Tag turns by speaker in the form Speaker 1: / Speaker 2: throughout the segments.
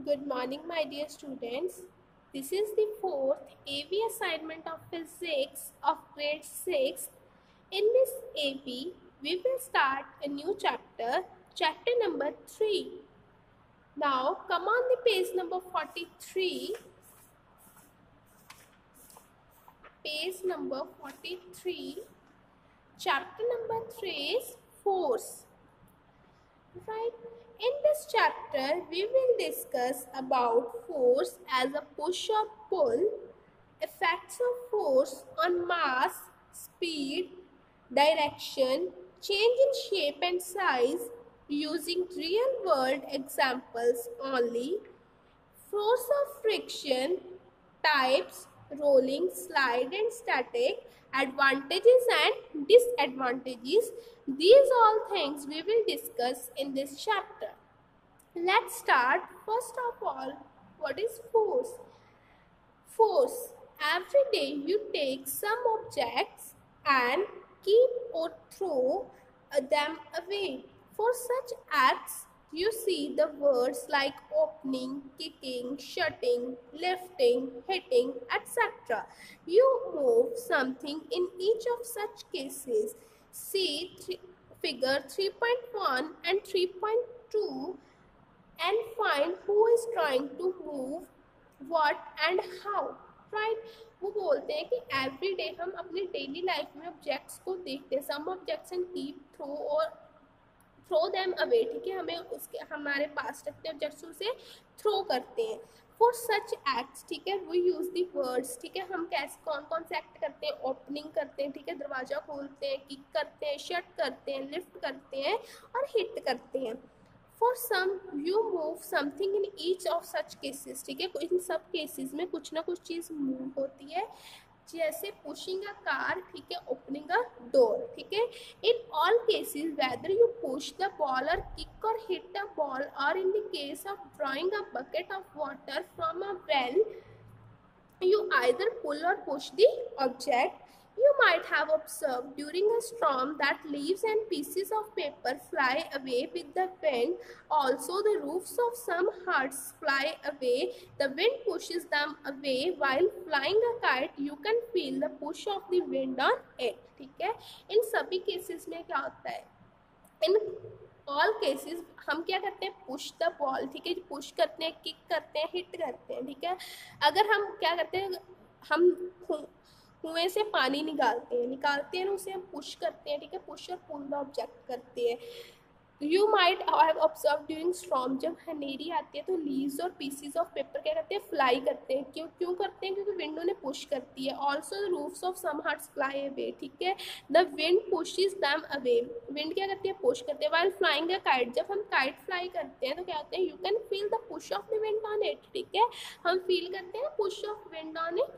Speaker 1: Good morning, my dear students. This is the fourth AV assignment of physics of grade 6. In this AV, we will start a new chapter, chapter number 3. Now, come on the page number 43. Page number 43. Chapter number 3 is force. Right. In this chapter, we will discuss about force as a push or pull, effects of force on mass, speed, direction, change in shape and size using real world examples only, force of friction, types, rolling, slide and static, advantages and disadvantages. These all things we will discuss in this chapter. Let's start. First of all, what is force? Force. Every day you take some objects and keep or throw them away. For such acts, you see the words like opening, kicking, shutting, lifting, hitting, etc. You move something in each of such cases. See figure 3.1 and 3.2 and find who is trying to move what and how. Right वो बोलते हैं कि every day हम अपने daily life में objects को देखते हैं, some objects and keep throw और थ्रो देम अवे, ठीक है, हमें उसके हमारे पास रखते हैं ऑब्जेक्ट्स उसे थ्रो करते हैं. फॉर सच एक्ट्स, ठीक है, वी यूज़ दी वर्ड्स, ठीक है, हम कैसे कौन कौन से एक्ट करते हैं, ओपनिंग करते हैं, ठीक है, दरवाज़ा खोलते हैं, किक करते हैं, शट करते हैं, लिफ्ट करते हैं और हिट करते हैं. For some, you move something in each of such cases, ठीक है, इन सब केसेस में कुछ ना कुछ चीज़ मूव होती है, जैसे पुशिंग अ कार, ठीक है, ओपनिंग अ डोर, ठीक है. In all cases whether you push the ball और किक और हिट अ बॉल और in the case of drawing a bucket of water from a well, you either pull or push the object. You might have observed during a storm that leaves and pieces of paper fly away with the wind. Also, the roofs of some huts fly away. The wind pushes them away. While flying a kite, you can feel the push of the wind on it. ठीक है, इन सभी cases में क्या होता है, in all cases हम क्या करते हैं, पुश द बॉल, ठीक है, पुश करते हैं, किक करते हैं, हिट करते हैं, ठीक है. अगर हम क्या करते हैं, हम कुएं से पानी निकालते हैं उसे हम पुश करते हैं, ठीक है, पुश और पुल द ऑब्जेक्ट करते हैं. You might have observe during storm, जब हनेरी आती है तो लीव्स और पीसीज ऑफ पेपर क्या करते हैं, फ्लाई करते हैं. क्यों करते हैं, क्योंकि विंड उन्हें पुश करती है. Also the roofs of some huts fly away, ठीक है, the wind pushes them away, wind क्या करती है, पुश करते हैं. वाइल फ्लाइंग अ काइट, जब हम काइट फ्लाई करते हैं तो क्या होते हैं, you can feel the push of the wind on it, ठीक है, हम फील करते हैं push of wind on it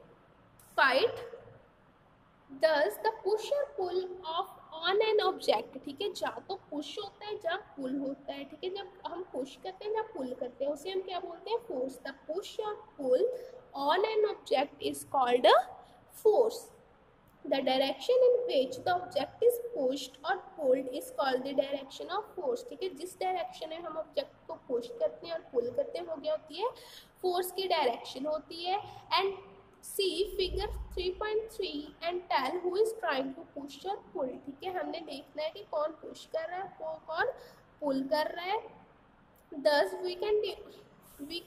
Speaker 1: kite. Thus the push or pull of on an object, ठीक है, जहाँ तो पुश होता है जहाँ पुल होता है, ठीक है, जब हम पुश करते हैं जहाँ पुल करते हैं उसे हम क्या बोलते हैं, फोर्स. द पुश और pull on an object is called a force. The direction in which the object is pushed or pulled is called the direction of force, ठीक है, जिस डायरेक्शन में हम ऑब्जेक्ट को पुश करते हैं और पुल करते हैं वो क्या होती है, फोर्स की डायरेक्शन होती है. And see figure 3.3 and tell who is trying to push or pull, ठीक है, हमने देखना है कि कौन पुश कर रहा है कौन पुल कर रहा है. Thus we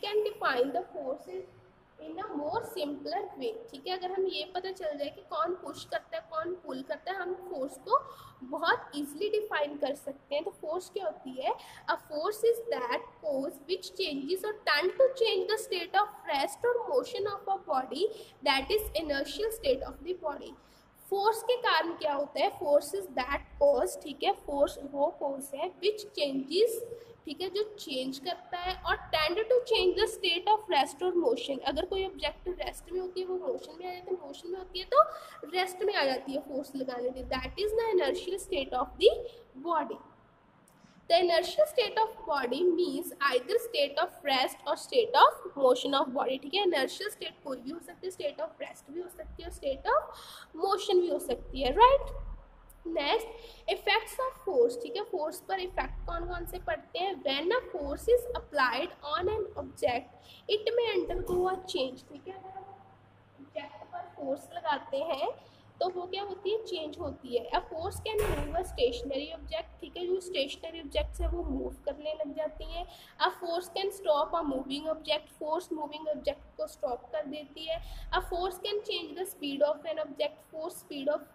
Speaker 1: can define the forces in a more simpler way, ठीक है, अगर हम ये पता चल जाए कि कौन पुश करता है कौन पुल करता है, हम फोर्स को बहुत इजीली डिफाइन कर सकते हैं. तो फोर्स क्या होती है, a force is that force which changes और tend to change the state of rest और motion of a body, that is inertial state of the body. Force के कारण क्या होता है, फोर्स इज दैट फोर्स, ठीक है, फोर्स वो फोर्स है विच चेंजेस, ठीक है, जो चेंज करता है और tend to change the state of rest और मोशन. अगर कोई ऑब्जेक्ट रेस्ट में होती है वो मोशन में आ जाती है, मोशन में होती है तो रेस्ट में आ जाती है फोर्स लगाने की. That is the inertial state of the body. The inertial state of body means either state of rest or state of motion of body, ठीक है, inertial state कोई भी हो सकती है, state of rest भी हो सकती है, state of motion भी हो सकती है, right. Next effects of force, ठीक है, फोर्स पर इफेक्ट कौन कौन से पड़ते हैं। When a force is applied on an object it में अंडरगो अ चेंज, ठीक है, अगर हम ऑब्जेक्ट पर फोर्स लगाते हैं तो वो क्या होती है, चेंज होती है। A force can move a stationary object, ठीक है, जो स्टेशनरी ऑब्जेक्ट्स है वो मूव करने लग जाती हैं। अ force can stop a moving object, force moving object को स्टॉप कर देती है। A force can change the speed of an object, force speed of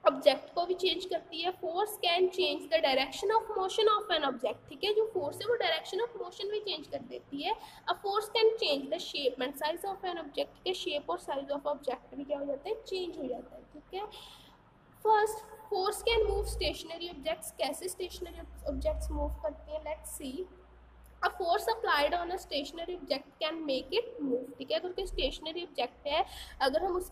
Speaker 1: object को भी चेंज करती है। Force can change the direction of motion of an object, ठीक है, जो फोर्स है वो डायरेक्शन ऑफ मोशन भी चेंज कर देती है। A force can change the shape and size of an object, ठीक है, शेप और साइज ऑफ ऑब्जेक्ट भी क्या हो जाता है, चेंज हो जाता है, ठीक है। First, force can move stationary objects, कैसे स्टेशनरी ऑब्जेक्ट्स मूव करती हैं, let's see. A force applied on a stationary object can make it move, ठीक है, अगर कोई स्टेशनरी ऑब्जेक्ट है अगर हम उस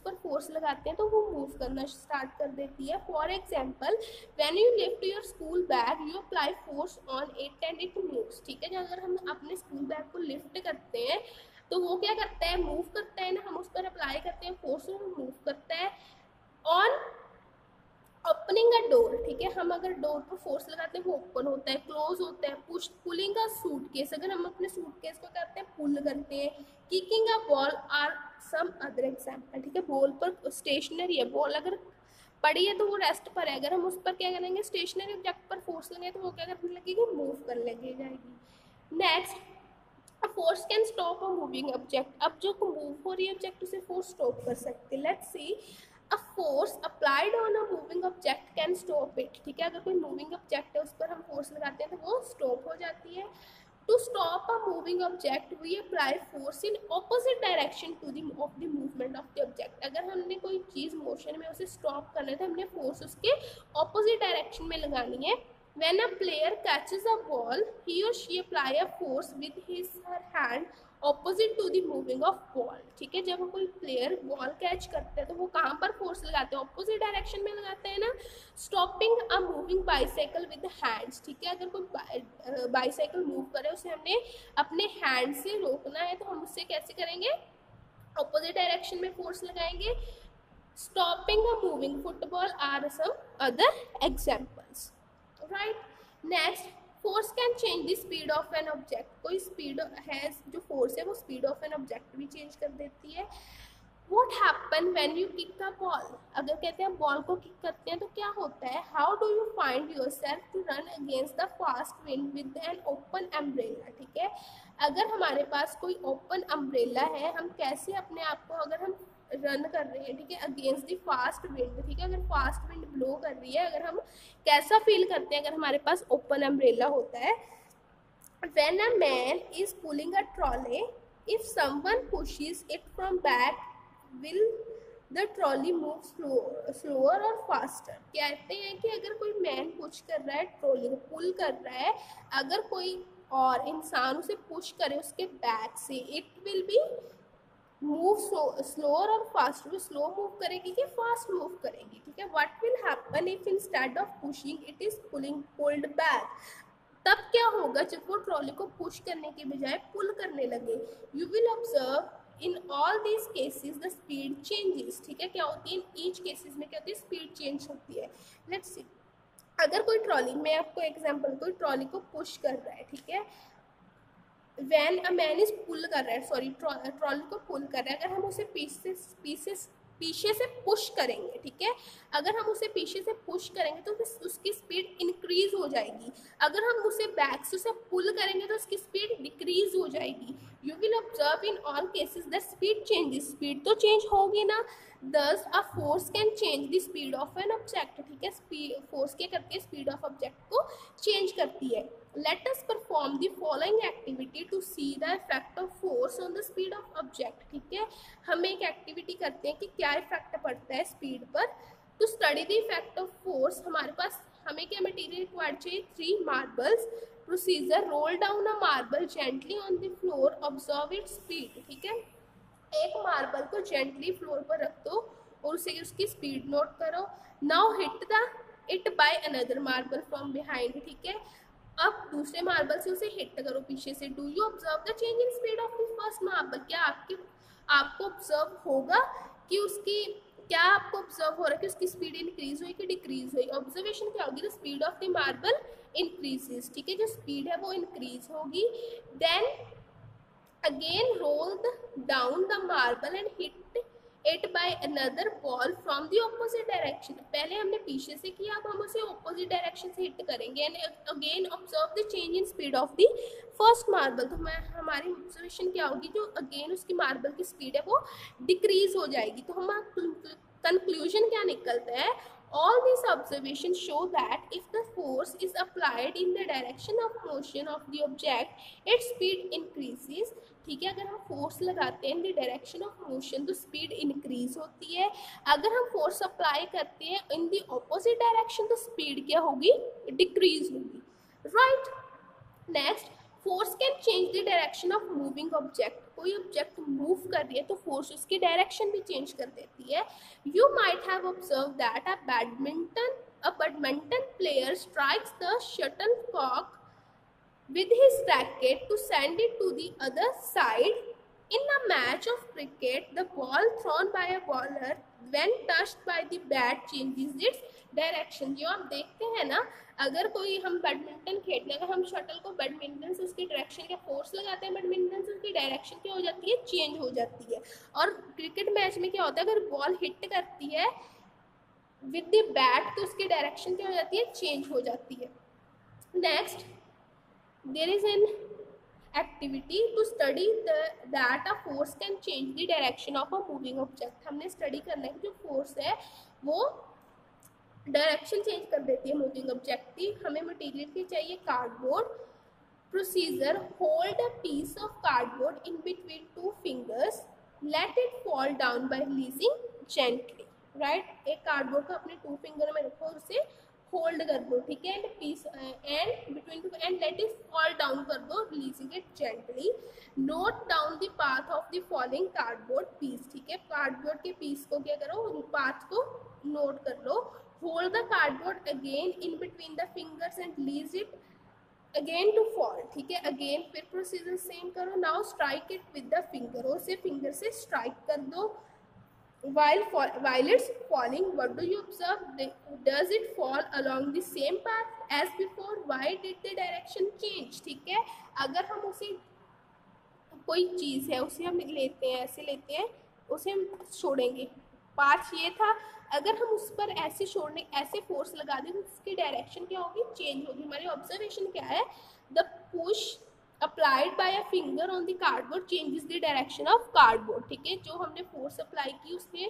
Speaker 1: पर फोर्स लगाते हैं तो वो मूव करना स्टार्ट कर देती है। For example when you lift your school bag you apply force on it and it moves, ठीक है, अगर हम अपने स्कूल बैग को लिफ्ट करते हैं तो वो क्या करता है, मूव करता है ना, हम उस पर अप्लाई करते हैं फोर्स और वो मूव करता है। ऑन ओपनिंग अ डोर, ठीक है, हम अगर डोर पर फोर्स लगाते हैं वो ओपन होता है, क्लोज होता है। पुश पुलिंग अ सूटकेस, अगर हम अपने सूटकेस को करते हैं पुल करते हैं। Kicking a ball or some other example, ठीक है, बॉल पर स्टेशनरी है, बॉल अगर पड़ी है तो वो रेस्ट पर है, अगर हम उस पर क्या करेंगे, स्टेशनरी ऑब्जेक्ट पर फोर्स लगाए तो वो क्या करने लगेगी, मूव करने लगी जाएगी। Next, force can stop a moving object, अब जो मूव हो रही है ऑब्जेक्ट उसे फोर्स स्टॉप कर सकते हैं। Let's see, a force applied on a moving object can stop it, ठीक है, अगर कोई मूविंग ऑब्जेक्ट है उस पर हम फोर्स लगाते हैं तो वो स्टॉप हो जाती है। To stop a moving object we apply force in opposite direction to the of the movement of the object, अगर हमने कोई चीज़ मोशन में उसे स्टॉप करना है तो हमने फोर्स उसके ऑपोजिट डायरेक्शन में लगानी है। When a player catches a ball, he or she apply a force with his her hand opposite to the moving of ball, ठीक है, जब कोई प्लेयर बॉल कैच करता है तो वो कहाँ पर फोर्स लगाते हैं, ऑपोजिट डायरेक्शन में लगाते हैं ना। Stopping a moving bicycle with hands, ठीक है, अगर कोई बाइसाइकिल मूव करे उसे हमने अपने हैंड से रोकना है तो हम उससे कैसे करेंगे, ऑपोजिट डायरेक्शन में फोर्स लगाएंगे। Stopping a moving football or some other examples, right. Next, force can change the speed of an object, कोई स्पीड है जो फोर्स है वो स्पीड ऑफ एन ऑब्जेक्ट भी चेंज कर देती है। What happen when you kick a ball, अगर कहते हैं बॉल को किक करते हैं तो क्या होता है। How do you find yourself to run against the fast wind with an open umbrella, ठीक है, अगर हमारे पास कोई ओपन अम्ब्रेला है हम कैसे अपने आप को, अगर हम रन कर रहे हैं, ठीक है, अगेंस्ट द फास्ट विंड, ठीक है, अगर फास्ट विंड ब्लो कर रही है अगर हम कैसा फील करते हैं अगर हमारे पास ओपन अम्ब्रेला होता है। When a man is pulling a trolley, if someone pushes it from back, will the trolley move slower or faster, कहते हैं कि अगर कोई मैन पुश कर रहा है, ट्रॉली को पुल कर रहा है, अगर कोई और इंसान उसे पुश करे उसके बैक से, it will be move slower और फास्ट, वो स्लो मूव करेगी कि फास्ट मूव करेगी, ठीक है। What will happen if instead of pushing it is pulled back, तब क्या होगा जब वो ट्रॉली को पुश करने के बजाय पुल करने लगे। You will observe in all these cases the speed changes, ठीक है, क्या होती है इन ईच केसेस में क्या होती है, स्पीड चेंज होती है। लेट्स सी, अगर कोई ट्रॉली, मैं आपको एग्जांपल, कोई ट्रॉली को पुश कर रहा है, ठीक है, when a man is pull कर रहा है, सॉरी ट्रॉली को पुल कर रहा है, अगर हम उसे पीछे से पुश करेंगे, ठीक है, अगर हम उसे पीछे से पुश करेंगे तो उसकी स्पीड इंक्रीज हो जाएगी, अगर हम उसे बैक से पुल करेंगे तो उसकी स्पीड डिक्रीज हो जाएगी। You will observe in all cases the speed changes, speed तो चेंज होगी ना। दस अ force can change the speed of an object, ठीक है, फोर्स क्या करती है, स्पीड ऑफ ऑब्जेक्ट को चेंज करती है। Let us perform the following activity to see the effect of force on the speed of object, ठीक है, हम एक एक्टिविटी करते हैं कि क्या इफेक्ट पड़ता है स्पीड पर। To study the effect of force, हमारे पास हमें क्या मटेरियल रिक्वायर्ड चाहिए, 3 marbles. Procedure, roll down a marble gently on the floor, observe its speed, ठीक है, एक मार्बल को जेंटली फ्लोर पर रख दो और उसे उसकी स्पीड नोट करो। Now hit the it by another marble from behind, ठीक है, अब दूसरे मार्बल से उसे हिट करो पीछे से। Do you observe the change in speed of the first marble, क्या आपको ऑब्जर्व होगा कि उसकी क्या आपको ऑब्जर्व हो रहा है कि उसकी स्पीड इंक्रीज हुई कि डिक्रीज हुई? ऑब्जर्वेशन क्या होगी? The speed of the marble increases, ठीक है, जो स्पीड है वो इंक्रीज होगी। Then again roll down the marble and hit it by another ball from the opposite direction. पहले हमने पीछे से किया, अब हम उसे ऑपोजिट डायरेक्शन से हिट करेंगे। And again observe the change in speed of the first marble. तो हमारी ऑब्जर्वेशन क्या होगी? जो अगेन उसकी मार्बल की स्पीड है वो डिक्रीज हो जाएगी। तो हम कंक्लूजन क्या निकलता है? All these observations show that if the force is applied in the direction of motion of the object, its speed increases। ठीक है, अगर हम फोर्स लगाते हैं in the direction of motion तो स्पीड इंक्रीज होती है। अगर हम फोर्स अप्लाई करते हैं इन द ऑपोजिट डायरेक्शन तो स्पीड क्या होगी? डिक्रीज होगी, right. Next, force can change the direction of moving object. कोई ऑब्जेक्ट मूव कर रही है तो फोर्स उसकी डायरेक्शन भी चेंज कर देती है। You might have observe that a badminton player strikes the shuttlecock with his racket to send it to the other side. In a match of cricket, the ball thrown by a bowler when touched by the bat changes its direction. जो आप देखते हैं ना, अगर कोई हम badminton खेलते हैं, अगर हम शटल को बैडमिंटन से उसकी डायरेक्शन का फोर्स लगाते हैं बैडमिंटन से, उसकी डायरेक्शन क्या हो जाती है? चेंज हो जाती है। और क्रिकेट मैच में क्या होता है? अगर बॉल हिट करती है विद द बैट तो उसकी डायरेक्शन क्या हो जाती है? चेंज हो जाती है। Next, there is an activity to study that a force can change the direction of a moving object। हमने स्टडी करना है कि जो फोर्स है वो डायरेक्शन चेंज कर देती है मूविंग ऑब्जेक्ट की। हमें मटेरियल की चाहिए cardboard. Procedure, hold a piece of cardboard in between two fingers, let it fall down by releasing gently, right. एक कार्डबोर्ड को अपने टू फिंगर में रखो और उसे होल्ड कर दो, ठीक है, and piece and between two and let it fall down कर दो, releasing it gently. Note down the path of the falling cardboard piece, ठीक है, कार्डबोर्ड के पीस को क्या करो? पाथ को नोट कर लो। Hold the cardboard again in between the fingers and release it again to fall, ठीक है, अगेन फिर प्रोसीजर सेम करो। Now strike it with the finger, और उसे फिंगर से स्ट्राइक कर दो। While it's falling, what do you observe? Does it fall along the same path as before? Why did the direction change? ठीक है, अगर हम उसे कोई चीज़ है उसे हम लेते हैं, ऐसे लेते हैं, उसे हम छोड़ेंगे, पाथ ये था, अगर हम उस पर ऐसे छोड़ने ऐसे फोर्स लगा दें तो उसकी डायरेक्शन क्या होगी? चेंज होगी। हमारी ऑब्जर्वेशन क्या है? The push applied by a finger on the cardboard changes the direction of cardboard, ठीक है, जो हमने फोर्स अप्लाई की उसने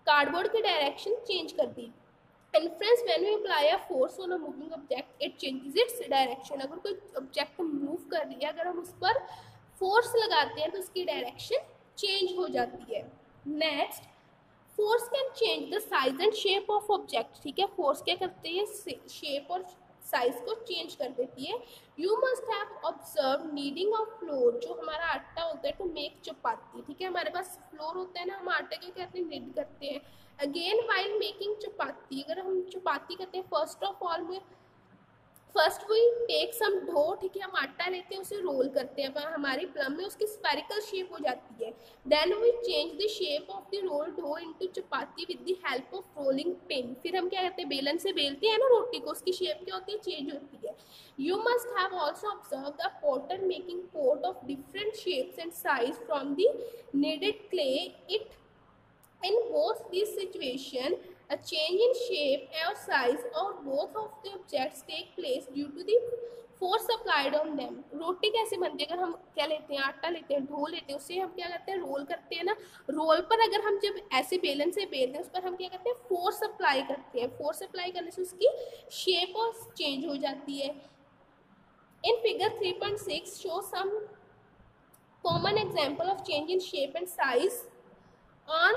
Speaker 1: कार्डबोर्ड की डायरेक्शन चेंज कर दी। And friends, when we apply a force on a moving object it changes its direction. अगर कोई ऑब्जेक्ट मूव कर रही है, अगर हम उस पर फोर्स लगाते हैं तो उसकी डायरेक्शन चेंज हो जाती है। Next, force can change the size and shape of object, ठीक है, फोर्स क्या करती है? शेप और साइज को चेंज कर देती है। You must have observe kneading of flour, जो हमारा आटा होता है टू मेक चपाती, ठीक है, हमारे पास फ्लोर होता है ना, हम आटे को कहते हैं नीड करते हैं। अगेन वाइल मेकिंग चपाती, अगर हम चपाती करते हैं, first we take some dough, ठीक है, हम आटा लेते हैं, उसे रोल करते हैं, हमारी प्लम में उसकी स्फेरिकल शेप हो जाती है। Then we change the shape of the roll dough into chapati with the help of rolling pin. फिर हम क्या करते हैं? बेलन से बेलते हैं ना रोटी को, उसकी शेप क्या होती है? चेंज होती है। You must have also observe the potter making pot of different shapes and size from the kneaded clay। It in both these situations, a change in shape or size or both of the objects take place due to the force applied on them। रोटी कैसे बनती है? अगर हम क्या लेते हैं? आटा लेते हैं, डो लेते हैं, उसे हम क्या करते हैं? रोल करते हैं ना। रोल पर अगर हम जब ऐसे बेलन से बेलते हैं, उस पर हम क्या करते हैं? फोर्स अप्लाई करते हैं। फोर्स अप्लाई करने से उसकी शेप और चेंज हो जाती है। In figure 3.6 show some common example of change in shape and size on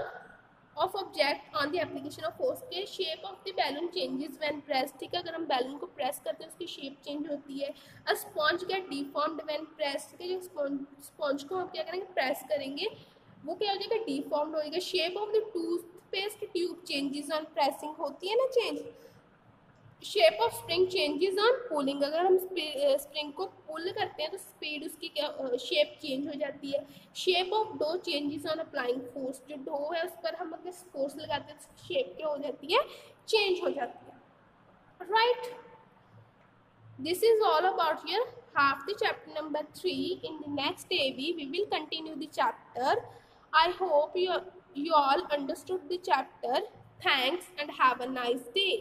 Speaker 1: of object on the application of force के। Shape of the balloon changes when press, ठीक है, अगर हम बैलून को प्रेस करते हैं उसकी शेप चेंज होती है। A sponge get deformed when press, ठीक है, जो स्पॉन्ज को हम क्या करेंगे? प्रेस करेंगे, वो क्या हो जाएगा? डिफॉर्म्ड हो जाएगा। Shape of the toothpaste tube changes on pressing, होती है ना change. Shape of spring changes on pulling, अगर हम स्प्रिंग को पुल करते हैं तो स्पीड उसकी क्या शेप चेंज हो जाती है। Shape of dough changes on applying force, जो डो है उस पर हम अगर फोर्स लगाते हैं तो शेप क्या हो जाती है, चेंज हो जाती है, right. This is all about your half the chapter number 3. In the next AV, we will continue the chapter. I hope you all understood the chapter. Thanks and have a nice day.